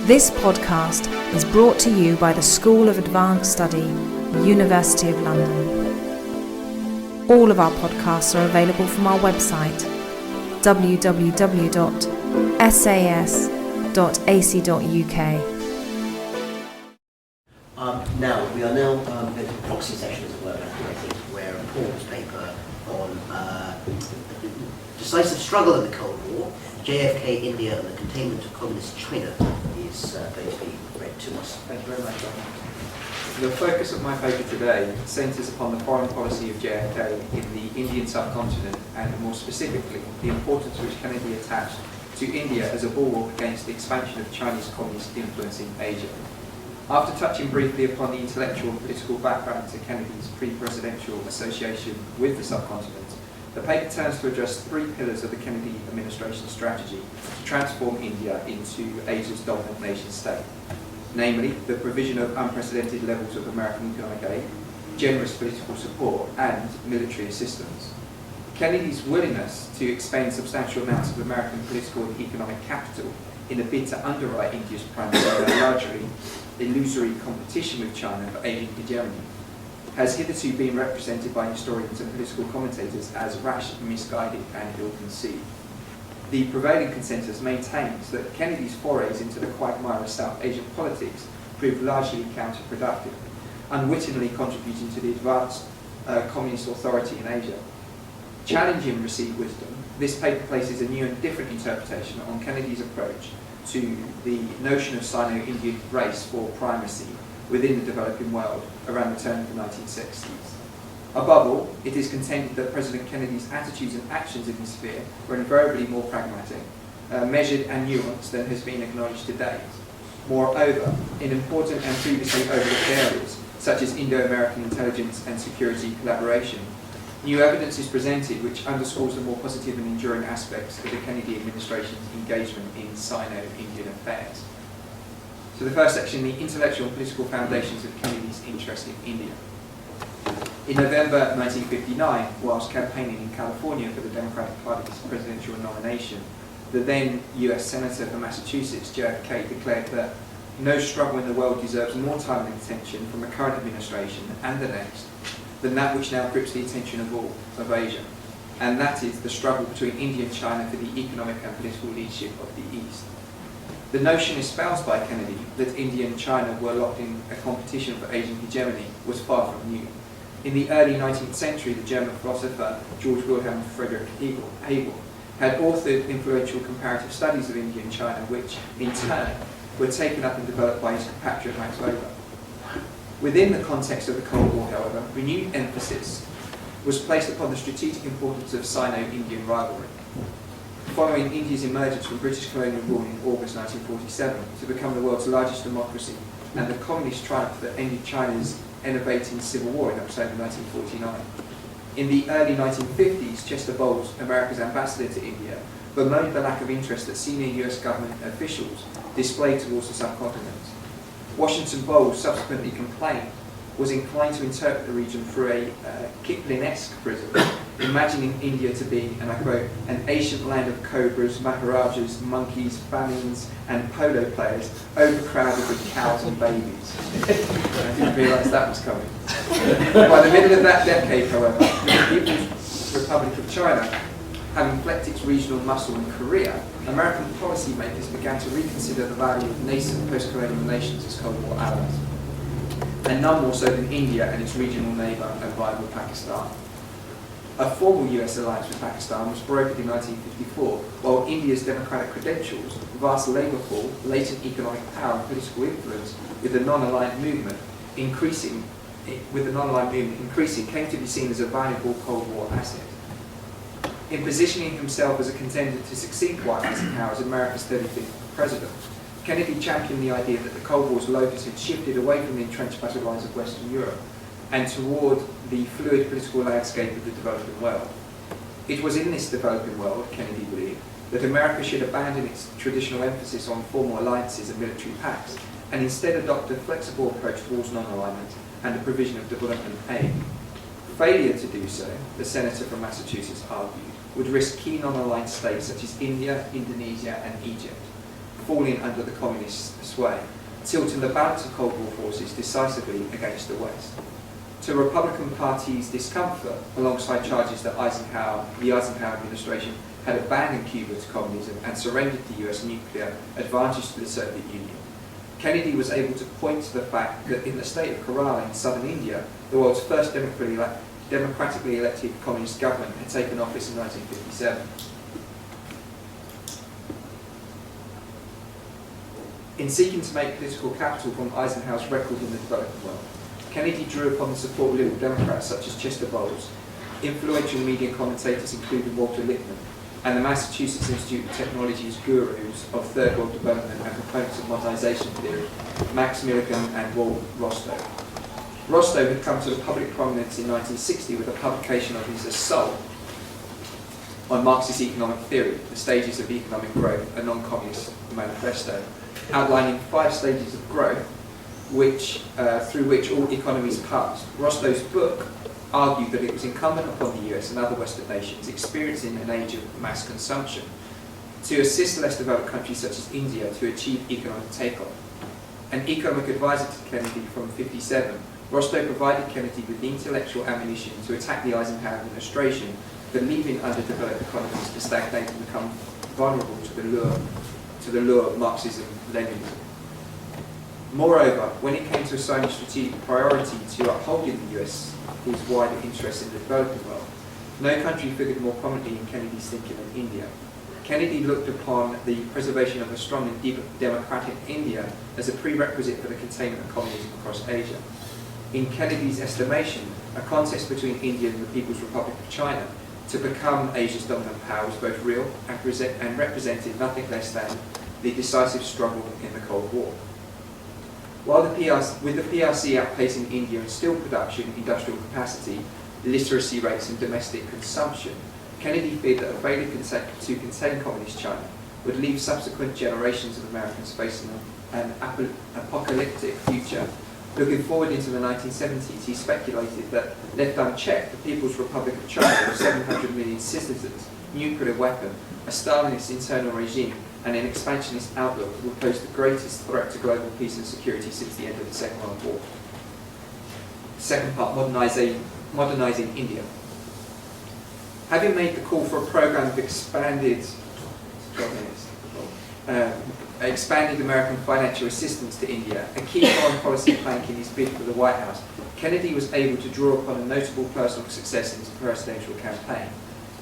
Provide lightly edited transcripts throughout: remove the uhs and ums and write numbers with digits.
This podcast is brought to you by the School of Advanced Study, University of London. All of our podcasts are available from our website, www.sas.ac.uk. Now, we are now going to the proxy session, as it were, where Paul's paper on decisive struggle in the Cold War, JFK, India, and the containment of communist China is going to be read to us. Thank you very much, John. The focus of my paper today centres upon the foreign policy of JFK in the Indian subcontinent, and more specifically, the importance which Kennedy attached to India as a bulwark against the expansion of Chinese communist influence in Asia. After touching briefly upon the intellectual and political background to Kennedy's pre-presidential association with the subcontinent, the paper turns to address three pillars of the Kennedy administration strategy to transform India into Asia's dominant nation state, namely the provision of unprecedented levels of American economic aid, generous political support, and military assistance. Kennedy's willingness to expend substantial amounts of American political and economic capital in a bid to underwrite India's primacy in a largely illusory competition with China for Asian hegemony has hitherto been represented by historians and political commentators as rash, misguided, and ill-conceived. The prevailing consensus maintains that Kennedy's forays into the quagmire of South Asian politics proved largely counterproductive, unwittingly contributing to the advanced communist authority in Asia. Challenging received wisdom, this paper places a new and different interpretation on Kennedy's approach to the notion of Sino-Indian race for primacy within the developing world around the turn of the 1960s. Above all, it is contended that President Kennedy's attitudes and actions in this sphere were invariably more pragmatic, measured and nuanced than has been acknowledged to date. Moreover, in important and previously overlooked areas, such as Indo-American intelligence and security collaboration, new evidence is presented which underscores the more positive and enduring aspects of the Kennedy administration's engagement in Sino-Indian affairs. So the first section, the intellectual and political foundations of Kennedy's interest in India. In November 1959, whilst campaigning in California for the Democratic Party's presidential nomination, the then US Senator for Massachusetts, JFK, declared that no struggle in the world deserves more time and attention from the current administration and the next than that which now grips the attention of all of Asia, and that is the struggle between India and China for the economic and political leadership of the East. The notion espoused by Kennedy that India and China were locked in a competition for Asian hegemony was far from new. In the early 19th century, the German philosopher Georg Wilhelm Friedrich Hegel had authored influential comparative studies of India and China, which, in turn, were taken up and developed by his compatriot Max Weber. Within the context of the Cold War, however, renewed emphasis was placed upon the strategic importance of Sino-Indian rivalry. Following India's emergence from British colonial rule in August 1947 to become the world's largest democracy, and the communist triumph that ended China's enervating civil war in October 1949. In the early 1950s, Chester Bowles, America's ambassador to India, bemoaned the lack of interest that senior US government officials displayed towards the subcontinent. Washington Bowles subsequently complained was inclined to interpret the region through a Kipling-esque prism, imagining India to be, and I quote, an ancient land of cobras, maharajas, monkeys, famines, and polo players, overcrowded with cows and babies. I didn't realise that was coming. By the middle of that decade, however, the People's Republic of China, having flexed its regional muscle in Korea, American policymakers began to reconsider the value of nascent post-colonial nations as Cold War allies, and none more so than India and its regional neighbour and rival Pakistan. A formal US alliance with Pakistan was brokered in 1954, while India's democratic credentials, vast labour pool, latent economic power and political influence with the non-aligned movement increasing, came to be seen as a valuable Cold War asset. In positioning himself as a contender to succeed White Eisenhower as America's 35th president, Kennedy championed the idea that the Cold War's locus had shifted away from the entrenched battle lines of Western Europe and toward the fluid political landscape of the developing world. It was in this developing world, Kennedy believed, that America should abandon its traditional emphasis on formal alliances and military pacts and instead adopt a flexible approach towards non-alignment and the provision of development aid. Failure to do so, the senator from Massachusetts argued, would risk key non-aligned states such as India, Indonesia and Egypt falling under the communist sway, tilting the balance of Cold War forces decisively against the West. To Republican Party's discomfort, alongside charges that the Eisenhower administration had abandoned Cuba to communism and surrendered the US nuclear advantage to the Soviet Union, Kennedy was able to point to the fact that in the state of Kerala in southern India, the world's first democratically elected communist government had taken office in 1957. In seeking to make political capital from Eisenhower's record in the developing world, Kennedy drew upon the support of Liberal Democrats such as Chester Bowles, influential media commentators including Walter Lippmann, and the Massachusetts Institute of Technology's gurus of third world development and proponents of modernization theory, Max Millikan and Walt Rostow. Rostow had come to public prominence in 1960 with the publication of his Assault on Marxist Economic Theory, The Stages of Economic Growth, a Non-Communist Manifesto, outlining 5 stages of growth through which all economies passed. Rostow's book argued that it was incumbent upon the US and other Western nations experiencing an age of mass consumption to assist less developed countries such as India to achieve economic takeoff. An economic advisor to Kennedy from 1957, Rostow provided Kennedy with the intellectual ammunition to attack the Eisenhower administration for leaving underdeveloped economies to stagnate and become vulnerable to the lure of Marxism-Leninism. Moreover, when it came to assigning strategic priority to upholding the US's wider interests in the developing world, no country figured more prominently in Kennedy's thinking than India. Kennedy looked upon the preservation of a strong and democratic India as a prerequisite for the containment of communism across Asia. In Kennedy's estimation, a contest between India and the People's Republic of China to become Asia's dominant power was both real and represented nothing less than the decisive struggle in the Cold War. With the PRC outpacing India in steel production, industrial capacity, literacy rates and domestic consumption, Kennedy feared that a failure to contain communist China would leave subsequent generations of Americans facing an apocalyptic future. Looking forward into the 1970s, he speculated that, left unchecked, the People's Republic of China with 700 million citizens, nuclear weapon, a Stalinist internal regime, and an expansionist outlook will pose the greatest threat to global peace and security since the end of the Second World War. Second part, modernizing India. Having made the call for a program of expanded American financial assistance to India, a key foreign policy plank in his bid for the White House, Kennedy was able to draw upon a notable personal success in his presidential campaign.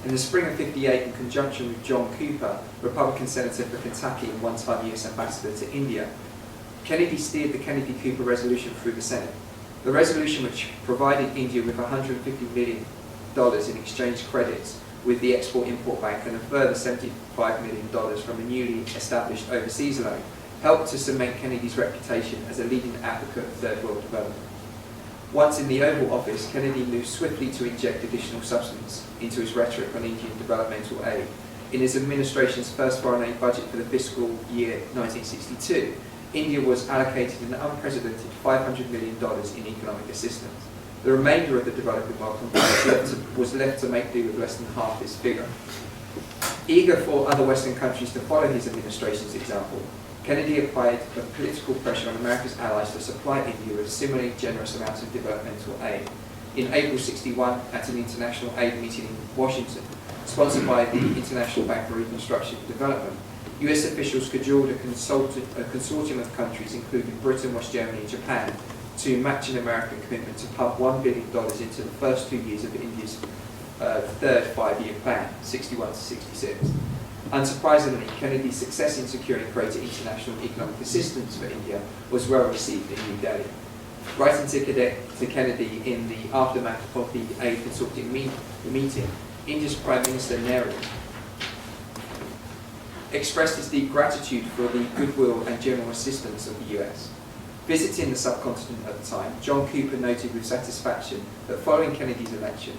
In the spring of '58, in conjunction with John Cooper, Republican Senator for Kentucky and one-time US Ambassador to India, Kennedy steered the Kennedy-Cooper resolution through the Senate. The resolution, which provided India with $150 million in exchange credits with the Export-Import Bank and a further $75 million from a newly established overseas loan, helped to cement Kennedy's reputation as a leading advocate of third world development. Once in the Oval Office, Kennedy moved swiftly to inject additional substance into his rhetoric on Indian developmental aid. In his administration's first foreign aid budget for the fiscal year 1962, India was allocated an unprecedented $500 million in economic assistance. The remainder of the developing world was left to make do with less than half this figure. Eager for other Western countries to follow his administration's example, Kennedy applied political pressure on America's allies to supply India with similarly generous amounts of developmental aid. In April ⁰61, at an international aid meeting in Washington, sponsored by the International Bank for Reconstruction and Development, US officials cajoled a consortium of countries, including Britain, West Germany and Japan, to match an American commitment to pump $1 billion into the first 2 years of India's third 5-year plan, '61 to '66. Unsurprisingly, Kennedy's success in securing greater international economic assistance for India was well received in New Delhi. Writing to Kennedy in the aftermath of the aid consortium meeting, India's Prime Minister Nehru expressed his deep gratitude for the goodwill and general assistance of the US. Visiting the subcontinent at the time, John Cooper noted with satisfaction that following Kennedy's election,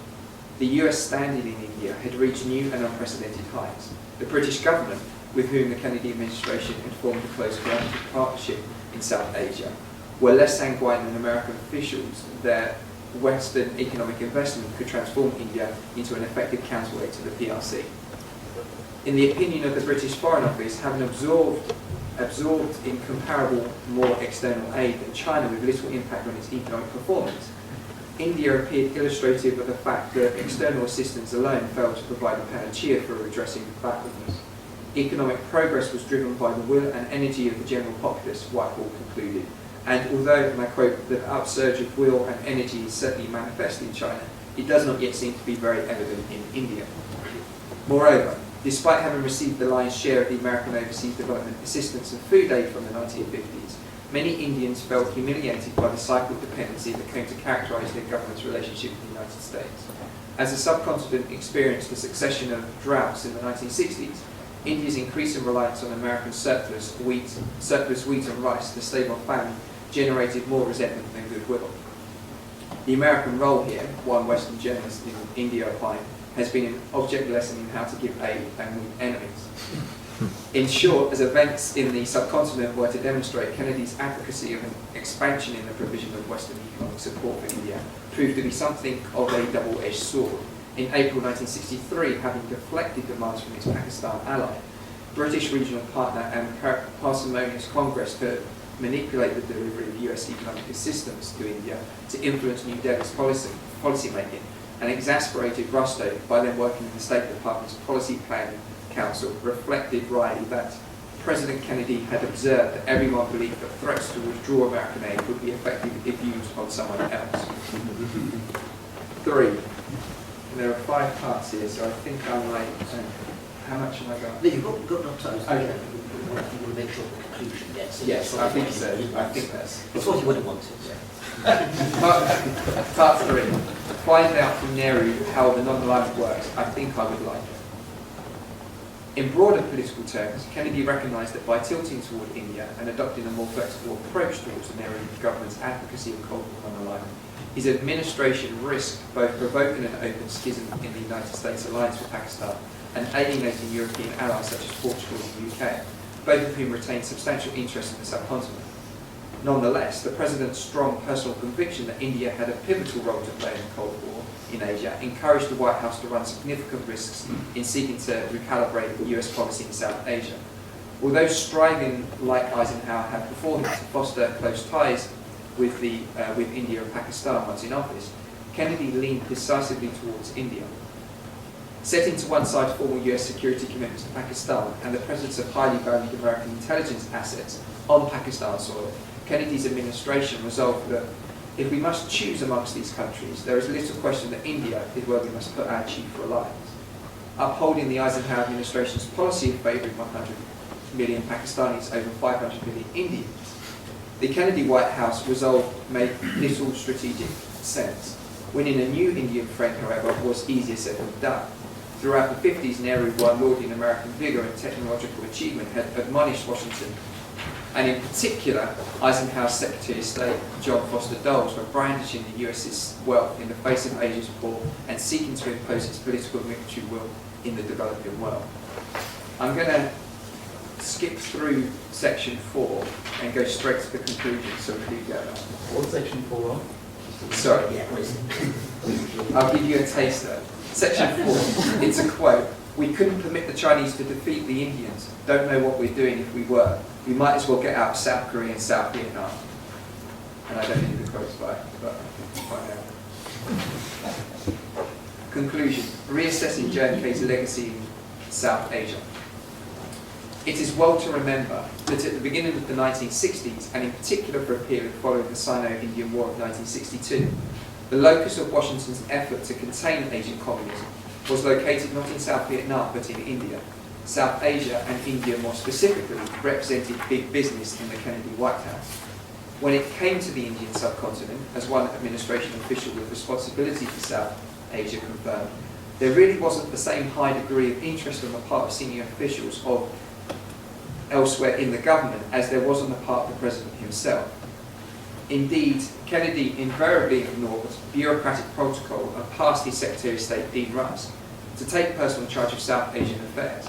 the US standing in India had reached new and unprecedented heights. The British government, with whom the Kennedy administration had formed a close collaborative partnership in South Asia, were less sanguine than American officials that Western economic investment could transform India into an effective counterweight to the PRC. In the opinion of the British Foreign Office, having absorbed absorbed in comparable, more external aid than China with little impact on its economic performance. India appeared illustrative of the fact that external assistance alone failed to provide a panacea for redressing backwardness. Economic progress was driven by the will and energy of the general populace, Whitehall concluded. And although, and I quote, the upsurge of will and energy is certainly manifest in China, it does not yet seem to be very evident in India. Moreover, despite having received the lion's share of the American overseas development assistance and food aid from the 1950s, many Indians felt humiliated by the cycle of dependency that came to characterize their government's relationship with the United States. As the subcontinent experienced a succession of droughts in the 1960s, India's increasing reliance on American surplus wheat and rice to stave off famine generated more resentment than goodwill. The American role here, one Western journalist in India opined, has been an object lesson in how to give aid and win enemies. In short, as events in the subcontinent were to demonstrate, Kennedy's advocacy of an expansion in the provision of Western economic support for India proved to be something of a double-edged sword. In April 1963, having deflected demands from its Pakistan ally, British regional partner and parsimonious Congress could manipulate the delivery of US economic assistance to India to influence New Delhi's policy making, and exasperated Rostow by then working in the State Department's Policy Planning Council, reflected wryly that President Kennedy had observed that everyone believed that threats to withdraw American aid would be effective if used on someone else. 3. And there are 5 parts here, so I think I might... how much have I got? No, you've got enough time. Okay. You want to make sure the conclusion gets... Yes, I think so. I think that's... It's what you would have wanted. Part 3. Find out from Nehru how the non-alignment works. I think I would like it. In broader political terms, Kennedy recognised that by tilting toward India and adopting a more flexible approach towards the Nehru government's advocacy of Cold War non-alignment, his administration risked both provoking an open schism in the United States alliance with Pakistan and alienating European allies such as Portugal and the UK, both of whom retained substantial interest in the subcontinent. Nonetheless, the President's strong personal conviction that India had a pivotal role to play in the Cold War in Asia encouraged the White House to run significant risks in seeking to recalibrate US policy in South Asia. Although striving, like Eisenhower had before him, to foster close ties with India and Pakistan once in office, Kennedy leaned decisively towards India. Setting to one side formal US security commitments to Pakistan and the presence of highly valued American intelligence assets on Pakistan soil, Kennedy's administration resolved that if we must choose amongst these countries, there is little question that India is where we must put our chief reliance. Upholding the Eisenhower administration's policy of favouring 100 million Pakistanis over 500 million Indians, the Kennedy White House resolve made little strategic sense. Winning a new Indian friend, however, was easier said than done. Throughout the 50s, Nehru, while lauding American vigour and technological achievement, had admonished Washington, and in particular, Eisenhower's Secretary of State, John Foster Dulles, for brandishing the US's wealth in the face of Asia's poor and seeking to impose its political and military will in the developing world. I'm going to skip through section 4 and go straight to the conclusion, so we do get that. What's section 4 on? Sorry, Yeah, what is it? I'll give you a taster. Section 4, it's a quote. We couldn't permit the Chinese to defeat the Indians. Don't know what we're doing if we were. We might as well get out of South Korea and South Vietnam. And I don't need the quotes by, but I can find out. Conclusion. Reassessing JFK's legacy in South Asia. It is well to remember that at the beginning of the 1960s, and in particular for a period following the Sino-Indian War of 1962, the locus of Washington's effort to contain Asian communism was located not in South Vietnam but in India. South Asia, and India more specifically, represented big business in the Kennedy White House. When it came to the Indian subcontinent, as one administration official with responsibility for South Asia confirmed, there really wasn't the same high degree of interest on the part of senior officials of elsewhere in the government as there was on the part of the President himself. Indeed, Kennedy invariably ignored bureaucratic protocol and passed his Secretary of State, Dean Rusk, to take personal charge of South Asian affairs.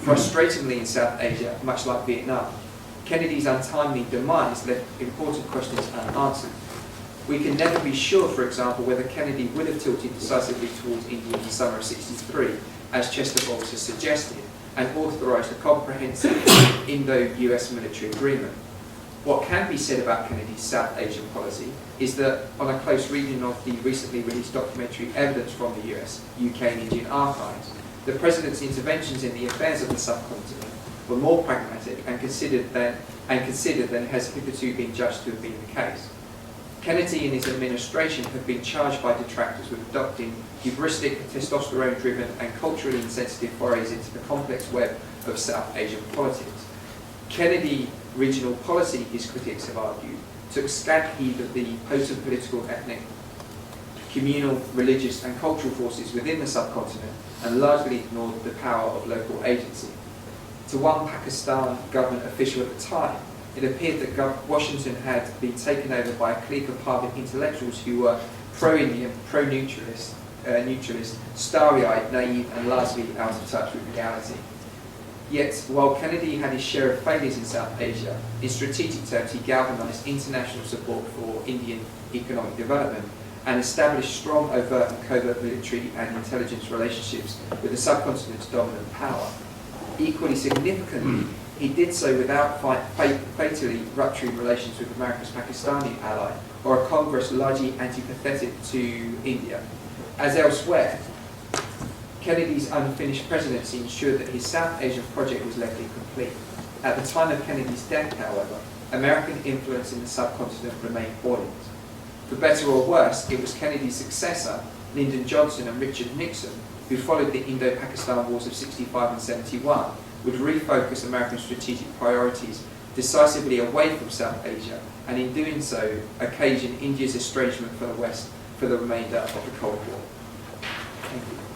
Frustratingly in South Asia, much like Vietnam, Kennedy's untimely demise left important questions unanswered. We can never be sure, for example, whether Kennedy would have tilted decisively towards India in the summer of '63, as Chester Bowles has suggested, and authorised a comprehensive Indo-US military agreement. What can be said about Kennedy's South Asian policy is that, on a close reading of the recently released documentary Evidence from the US, UK and Indian archives, the President's interventions in the affairs of the subcontinent were more pragmatic and considered than has hitherto been judged to have been the case. Kennedy and his administration have been charged by detractors with adopting hubristic, testosterone-driven and culturally insensitive forays into the complex web of South Asian politics. Kennedy regional policy, his critics have argued, took scant heed of the potent political, ethnic, communal, religious and cultural forces within the subcontinent and largely ignored the power of local agency. To one Pakistan government official at the time, it appeared that Washington had been taken over by a clique of Harvard intellectuals who were pro-Indian, pro-neutralist, starry-eyed, naive and largely out of touch with reality. Yet, while Kennedy had his share of failures in South Asia, in strategic terms he galvanised international support for Indian economic development and established strong overt and covert military and intelligence relationships with the subcontinent's dominant power. Equally significantly, he did so without fatally rupturing relations with America's Pakistani ally or a Congress largely antipathetic to India. As elsewhere, Kennedy's unfinished presidency ensured that his South Asian project was left incomplete. At the time of Kennedy's death, however, American influence in the subcontinent remained buoyant. For better or worse, it was Kennedy's successor, Lyndon Johnson and Richard Nixon, who followed the Indo-Pakistan Wars of 65 and 71, would refocus American strategic priorities decisively away from South Asia, and in doing so, occasion India's estrangement from the West for the remainder of the Cold War. Thank you.